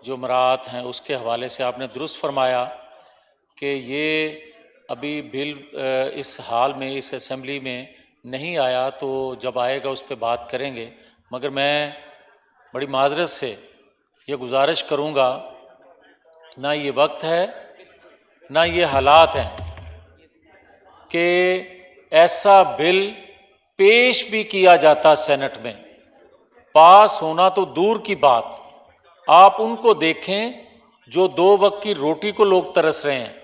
जुमरात हैं उसके हवाले से आपने दुरुस्त फरमाया कि ये अभी बिल इस हाल में, इस असेंबली में नहीं आया, तो जब आएगा उस पर बात करेंगे। मगर मैं बड़ी माजरत से ये गुजारिश करूँगा, ना ये वक्त है ना ये हालात हैं कि ऐसा बिल पेश भी किया जाता सेनेट में। पास होना तो दूर की बात, आप उनको देखें जो 2 वक्त की रोटी को लोग तरस रहे हैं,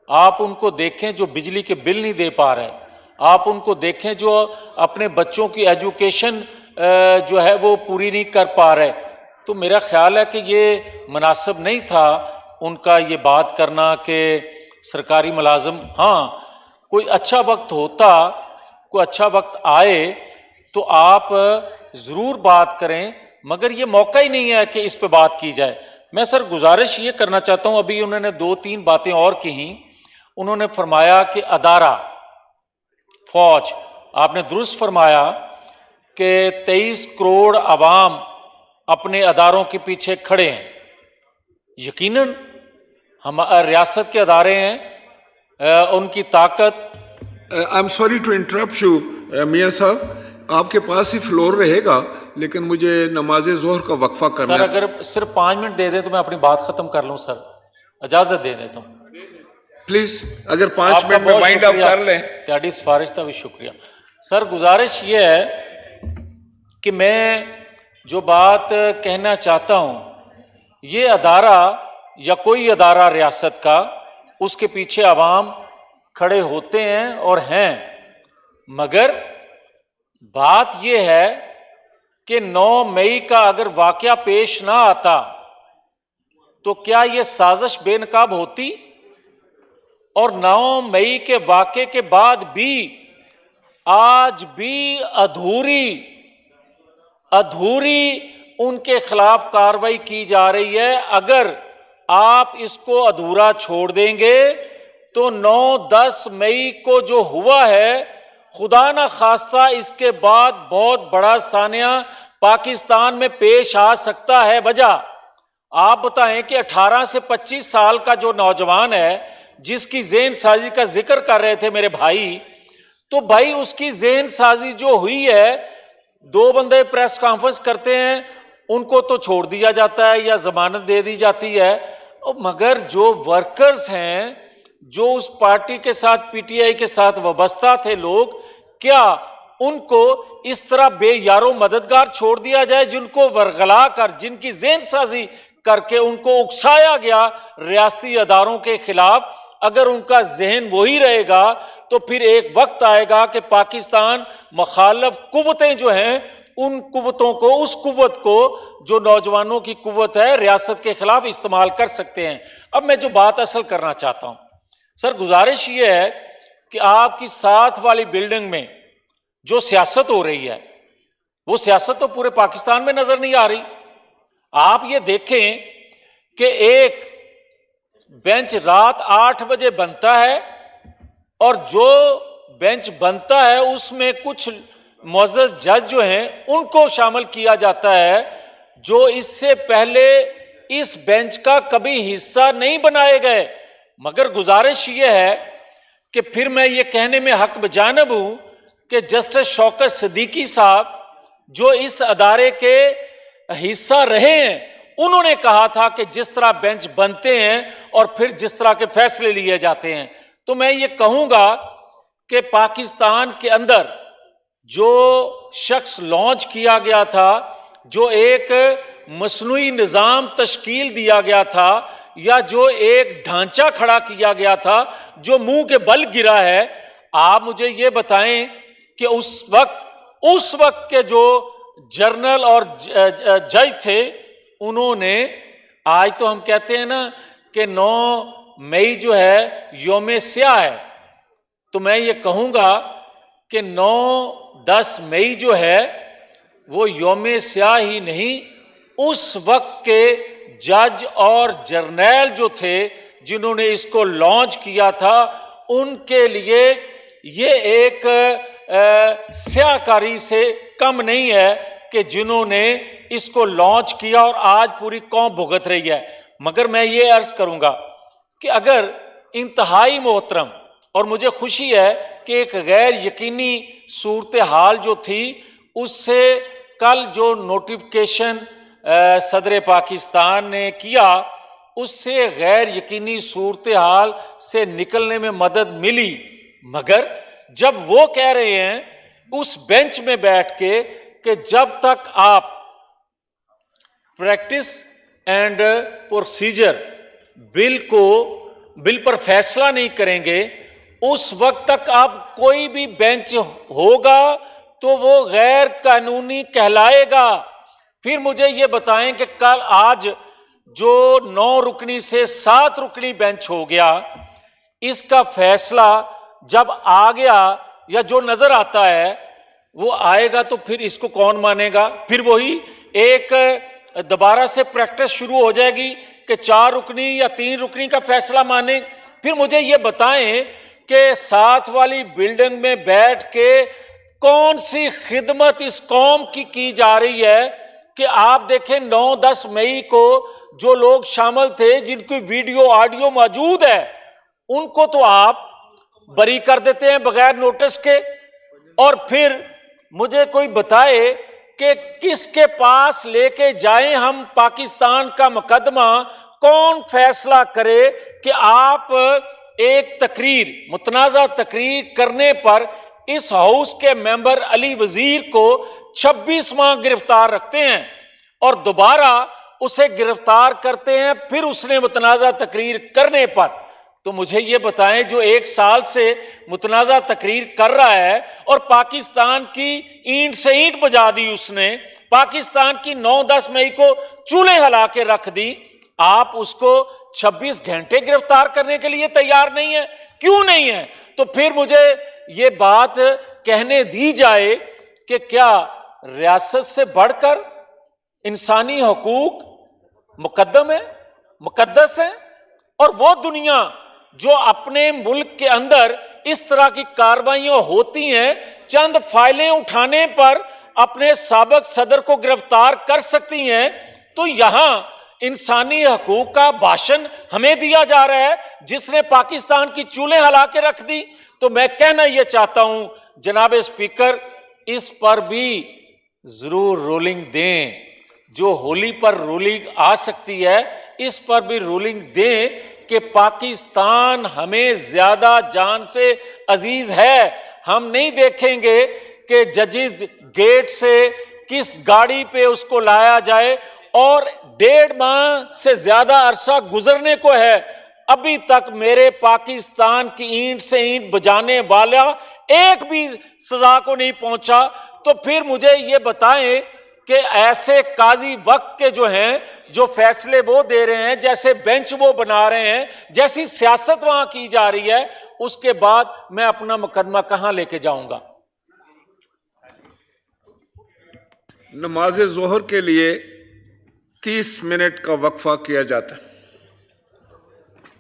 आप उनको देखें जो बिजली के बिल नहीं दे पा रहे, आप उनको देखें जो अपने बच्चों की एजुकेशन जो है वो पूरी नहीं कर पा रहे। तो मेरा ख्याल है कि ये मुनासिब नहीं था उनका ये बात करना कि सरकारी मुलाजिम, हाँ कोई अच्छा वक्त होता, कोई अच्छा वक्त आए तो आप ज़रूर बात करें, मगर ये मौका ही नहीं है कि इस पे बात की जाए। मैं सर गुजारिश ये करना चाहता हूँ, अभी उन्होंने 2-3 बातें और की। उन्होंने फरमाया कि अदारा फौज, आपने दुरुस्त फरमाया कि 23 करोड़ आवाम अपने अदारों के पीछे खड़े हैं। यकीनन हम रियासत के अदारे हैं, उनकी ताकत। I am sorry to interrupt you मियां साहब, आपके पास ही फ्लोर रहेगा, लेकिन मुझे नमाज ज़ोहर का वक्फा करना सर, अगर सिर्फ 5 मिनट दे दें तो मैं अपनी बात खत्म कर लूं सर, इजाजत दे देता हूं प्लीज। अगर 5 मिनट में वाइंड अप कर लें। त्याडी सिफारिश का भी शुक्रिया सर। गुजारिश ये है कि मैं जो बात कहना चाहता हूं, ये अदारा या कोई अदारा रियासत का, उसके पीछे आवाम खड़े होते हैं और हैं, मगर बात यह है कि 9 मई का अगर वाकया पेश ना आता तो क्या यह साजिश बेनकाब होती? और 9 मई के वाकये के बाद भी आज भी अधूरी उनके खिलाफ कार्रवाई की जा रही है। अगर आप इसको अधूरा छोड़ देंगे तो 9-10 मई को जो हुआ है, खुदा ना खास्ता इसके बाद बहुत बड़ा सानिया पाकिस्तान में पेश आ सकता है। वजह आप बताएं कि 18 से 25 साल का जो नौजवान है, जिसकी ज़हन साजी का जिक्र कर रहे थे मेरे भाई, तो भाई उसकी ज़हन साजी जो हुई है, 2 बंदे प्रेस कॉन्फ्रेंस करते हैं, उनको तो छोड़ दिया जाता है या जमानत दे दी जाती है। मगर जो वर्कर्स हैं, जो उस पार्टी के साथ, पीटीआई के साथ वाबस्ता थे लोग, क्या उनको इस तरह बेयारो मददगार छोड़ दिया जाए, जिनको वरगला कर, जिनकी ज़हन साजी करके उनको उकसाया गया रियासती अदारों के खिलाफ? अगर उनका जहन वही रहेगा तो फिर एक वक्त आएगा कि पाकिस्तान मुखालिफ कुव्वतें जो हैं, उन कुव्वतों को, उस कुव्वत को जो नौजवानों की कुव्वत है, रियासत के खिलाफ इस्तेमाल कर सकते हैं। अब मैं जो बात असल करना चाहता हूं सर, गुजारिश ये है कि आपकी साथ वाली बिल्डिंग में जो सियासत हो रही है, वो सियासत तो पूरे पाकिस्तान में नजर नहीं आ रही। आप ये देखें कि एक बेंच रात 8 बजे बनता है और जो बेंच बनता है उसमें कुछ मुअज़्ज़ज़ जज जो हैं उनको शामिल किया जाता है, जो इससे पहले इस बेंच का कभी हिस्सा नहीं बनाए गए। मगर गुजारिश ये है कि फिर मैं ये कहने में हक बजानब हूं कि जस्टिस शौकत सिद्दीकी साहब, जो इस अदारे के हिस्सा रहे हैं, उन्होंने कहा था कि जिस तरह बेंच बनते हैं और फिर जिस तरह के फैसले लिए जाते हैं, तो मैं ये कहूंगा कि पाकिस्तान के अंदर जो शख्स लॉन्च किया गया था, जो एक मसनूई निज़ाम तश्कील दिया गया था, या जो एक ढांचा खड़ा किया गया था जो मुंह के बल गिरा है, आप मुझे ये बताएं कि उस वक्त के जो जर्नल और जज थे, उन्होंने, आज तो हम कहते हैं ना कि 9 मई जो है यौम स्याह है, तो मैं ये कहूँगा कि 9-10 मई जो है वो यौम स्याह ही नहीं, उस वक्त के जज और जर्नैल जो थे जिन्होंने इसको लॉन्च किया था, उनके लिए ये एक स्याहकारी से कम नहीं है कि जिन्होंने इसको लॉन्च किया और आज पूरी कौम भुगत रही है। मगर मैं ये अर्ज करूंगा कि अगर इंतहाई मोहतरम, और मुझे खुशी है कि एक गैर यकीनी सूरत हाल जो थी उससे कल जो नोटिफिकेशन सदर पाकिस्तान ने किया उससे गैर यकीनी सूरत हाल से निकलने में मदद मिली। मगर जब वो कह रहे हैं उस बेंच में बैठ के कि जब तक आप प्रैक्टिस एंड प्रोसीजर बिल पर फैसला नहीं करेंगे, उस वक्त तक आप कोई भी बेंच होगा तो वो गैर कानूनी कहलाएगा। फिर मुझे ये बताएं कि कल आज जो 9 रुकनी से 7 रुकनी बेंच हो गया, इसका फैसला जब आ गया या जो नजर आता है वो आएगा तो फिर इसको कौन मानेगा? फिर वही एक दोबारा से प्रैक्टिस शुरू हो जाएगी कि 4 रुकनी या 3 रुकनी का फैसला माने। फिर मुझे ये बताएं कि साथ वाली बिल्डिंग में बैठ के कौन सी खिदमत इस कौम की जा रही है कि आप देखें 9-10 मई को जो लोग शामिल थे जिनकी वीडियो ऑडियो मौजूद है उनको तो आप बरी कर देते हैं बगैर नोटिस के। और फिर मुझे कोई बताए कि किसके पास लेके जाएं हम पाकिस्तान का मुकदमा, कौन फैसला करे कि आप एक तकरीर, मुतनाज़ा तकरीर करने पर इस हाउस के मेंबर अली वजीर को 26 माह गिरफ्तार रखते हैं और दोबारा उसे गिरफ्तार करते हैं फिर उसने मुतनाज़ा तकरीर करने पर। तो मुझे ये बताएं जो 1 साल से मुतनाज़ा तकरीर कर रहा है और पाकिस्तान की ईंट से ईंट बजा दी उसने, पाकिस्तान की 9-10 मई को चूल्हे हिला के रख दी, आप उसको 26 घंटे गिरफ्तार करने के लिए तैयार नहीं है? क्यों नहीं है? तो फिर मुझे ये बात कहने दी जाए कि क्या रियासत से बढ़कर इंसानी हकूक मुकद्दम है, मुकद्दस है? और वो दुनिया जो अपने मुल्क के अंदर इस तरह की कार्रवाइयां होती हैं, चंद फाइलें उठाने पर अपने साबिक सदर को गिरफ्तार कर सकती हैं, तो यहां इंसानी हकूक का भाषण हमें दिया जा रहा है जिसने पाकिस्तान की चूल्हे हिला के रख दी। तो मैं कहना यह चाहता हूं जनाब स्पीकर, इस पर भी जरूर रूलिंग दें। जो होली पर रूलिंग आ सकती है इस पर भी रूलिंग दें कि पाकिस्तान हमें ज्यादा जान से अजीज है। हम नहीं देखेंगे कि जजेस गेट से किस गाड़ी पे उसको लाया जाए और 1.5 माह से ज्यादा अरसा गुजरने को है, अभी तक मेरे पाकिस्तान की ईंट से ईंट बजाने वाला एक भी सजा को नहीं पहुंचा। तो फिर मुझे ये बताएं कि ऐसे काजी वक्त के जो हैं, जो फैसले वो दे रहे हैं, जैसे बेंच वो बना रहे हैं, जैसी सियासत वहां की जा रही है, उसके बाद मैं अपना मुकदमा कहां लेके जाऊंगा? नमाज जोहर के लिए 30 मिनट का वक्फा किया जाता है।